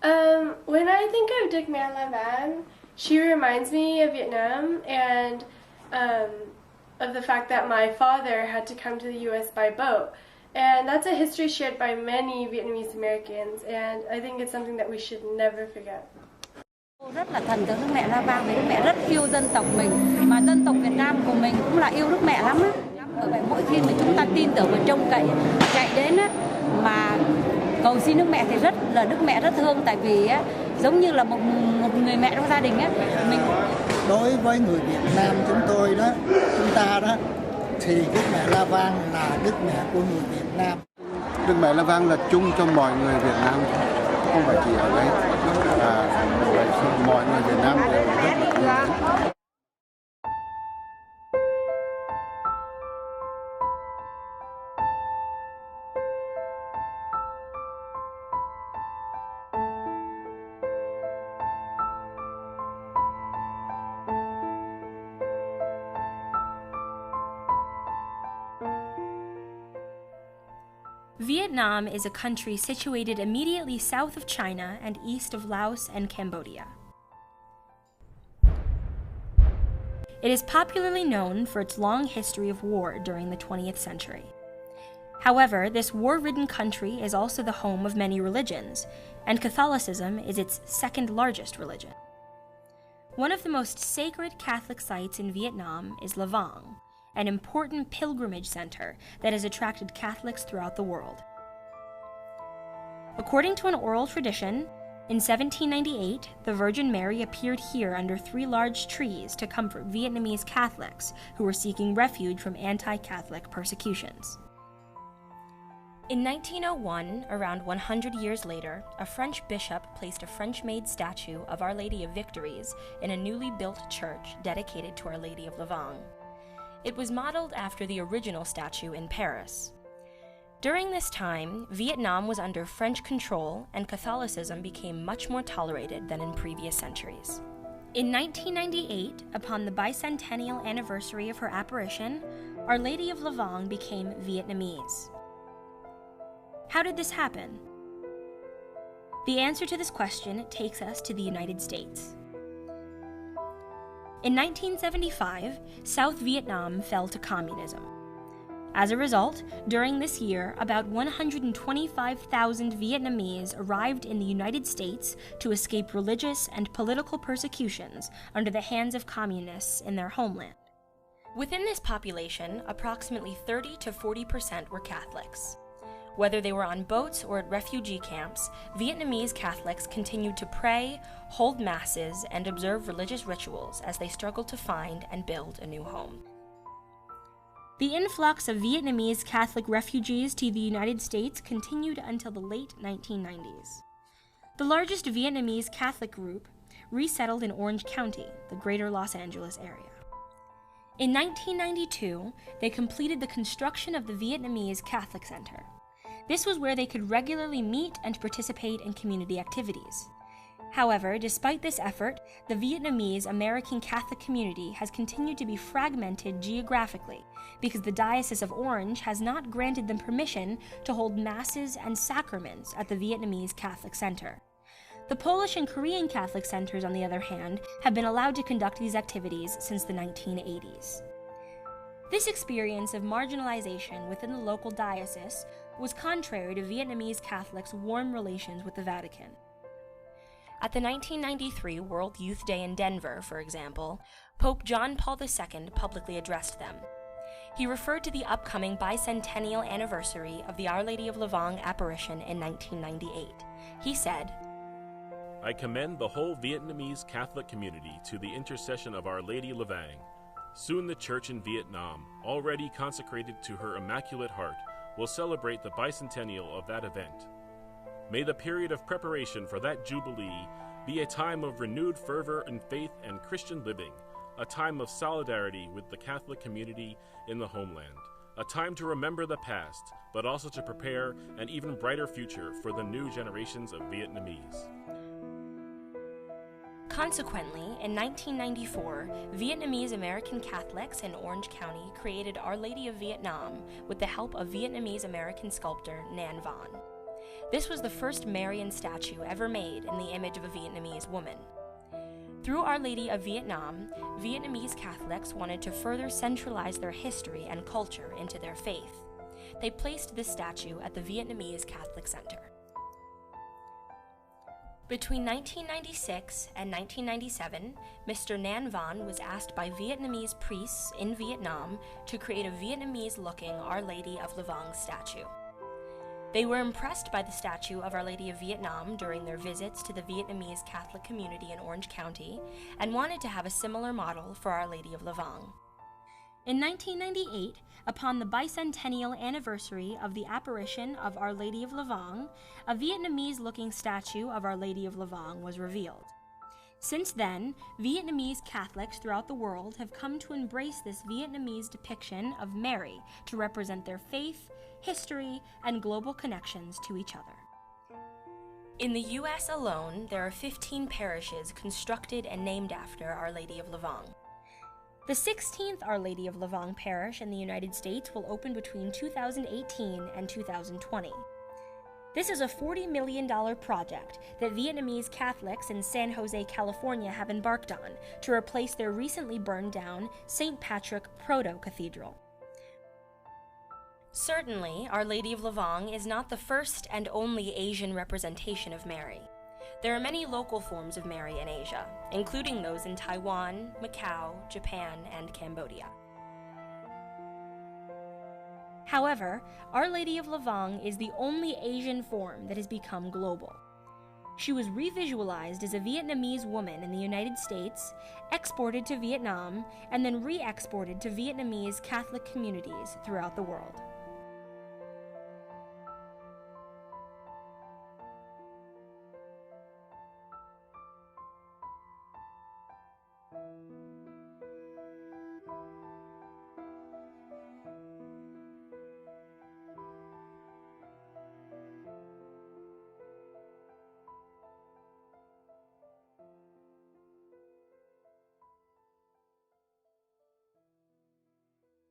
When I think of Dick Man Lavang, she reminds me of Vietnam and um, of the fact that my father had to come to the U.S. by boat. And that's a history shared by many Vietnamese Americans, and I think it's something that we should never forget. Cô rất là thần tượng Đức Mẹ La Vang vì Đức Mẹ rất yêu dân tộc mình, mà dân tộc Việt Nam của mình cũng là yêu Đức Mẹ lắm á. Bởi vậy mỗi khi mà chúng ta tin tưởng và trông cậy chạy đến á, mà cầu xin Đức Mẹ thì Đức Mẹ rất thương, tại vì á, giống như là một người mẹ trong gia đình á. Mình đối với người Việt Nam chúng ta đó thì Đức Mẹ La Vang là Đức Mẹ của người Việt Nam. Đức Mẹ La Vang là chung cho mọi người Việt Nam, không phải chỉ ở đây. Mọi người Việt Nam đều rất là Vietnam is a country situated immediately south of China and east of Laos and Cambodia. It is popularly known for its long history of war during the 20th century. However, this war-ridden country is also the home of many religions, and Catholicism is its second largest religion. One of the most sacred Catholic sites in Vietnam is Lavang, an important pilgrimage center that has attracted Catholics throughout the world. According to an oral tradition, in 1798, the Virgin Mary appeared here under 3 large trees to comfort Vietnamese Catholics who were seeking refuge from anti-Catholic persecutions. In 1901, around 100 years later, a French bishop placed a French-made statue of Our Lady of Victories in a newly built church dedicated to Our Lady of Lavang. It was modeled after the original statue in Paris. During this time, Vietnam was under French control and Catholicism became much more tolerated than in previous centuries. In 1998, upon the bicentennial anniversary of her apparition, Our Lady of Lavang became Vietnamese. How did this happen? The answer to this question takes us to the United States. In 1975, South Vietnam fell to communism. As a result, during this year, about 125,000 Vietnamese arrived in the United States to escape religious and political persecutions under the hands of communists in their homeland. Within this population, approximately 30 to 40% were Catholics. Whether they were on boats or at refugee camps, Vietnamese Catholics continued to pray, hold masses, and observe religious rituals as they struggled to find and build a new home. The influx of Vietnamese Catholic refugees to the United States continued until the late 1990s. The largest Vietnamese Catholic group resettled in Orange County, the greater Los Angeles area. In 1992, they completed the construction of the Vietnamese Catholic Center. This was where they could regularly meet and participate in community activities. However, despite this effort, the Vietnamese American Catholic community has continued to be fragmented geographically because the Diocese of Orange has not granted them permission to hold masses and sacraments at the Vietnamese Catholic Center. The Polish and Korean Catholic centers, on the other hand, have been allowed to conduct these activities since the 1980s. This experience of marginalization within the local diocese was contrary to Vietnamese Catholics' warm relations with the Vatican. At the 1993 World Youth Day in Denver, for example, Pope John Paul II publicly addressed them. He referred to the upcoming bicentennial anniversary of the Our Lady of Lavang apparition in 1998. He said, "I commend the whole Vietnamese Catholic community to the intercession of Our Lady Lavang. Soon the Church in Vietnam, already consecrated to her Immaculate Heart, will celebrate the bicentennial of that event. May the period of preparation for that Jubilee be a time of renewed fervor in faith and Christian living, a time of solidarity with the Catholic community in the homeland, a time to remember the past, but also to prepare an even brighter future for the new generations of Vietnamese." Consequently, in 1994, Vietnamese American Catholics in Orange County created Our Lady of Vietnam with the help of Vietnamese American sculptor Nan Van. This was the first Marian statue ever made in the image of a Vietnamese woman. Through Our Lady of Vietnam, Vietnamese Catholics wanted to further centralize their history and culture into their faith. They placed this statue at the Vietnamese Catholic Center. Between 1996 and 1997, Mr. Nhan Van was asked by Vietnamese priests in Vietnam to create a Vietnamese-looking Our Lady of Lavang statue. They were impressed by the statue of Our Lady of Vietnam during their visits to the Vietnamese Catholic community in Orange County and wanted to have a similar model for Our Lady of Lavang. In 1998, upon the bicentennial anniversary of the apparition of Our Lady of Lavang, a Vietnamese-looking statue of Our Lady of Lavang was revealed. Since then, Vietnamese Catholics throughout the world have come to embrace this Vietnamese depiction of Mary to represent their faith, history, and global connections to each other. In the U.S. alone, there are 15 parishes constructed and named after Our Lady of Lavang. The 16th Our Lady of Lavang parish in the United States will open between 2018 and 2020. This is a $40 million project that Vietnamese Catholics in San Jose, California have embarked on to replace their recently burned down St. Patrick Proto-Cathedral. Certainly, Our Lady of Lavang is not the first and only Asian representation of Mary. There are many local forms of Mary in Asia, including those in Taiwan, Macau, Japan, and Cambodia. However, Our Lady of Lavang is the only Asian form that has become global. She was revisualized as a Vietnamese woman in the United States, exported to Vietnam, and then re-exported to Vietnamese Catholic communities throughout the world.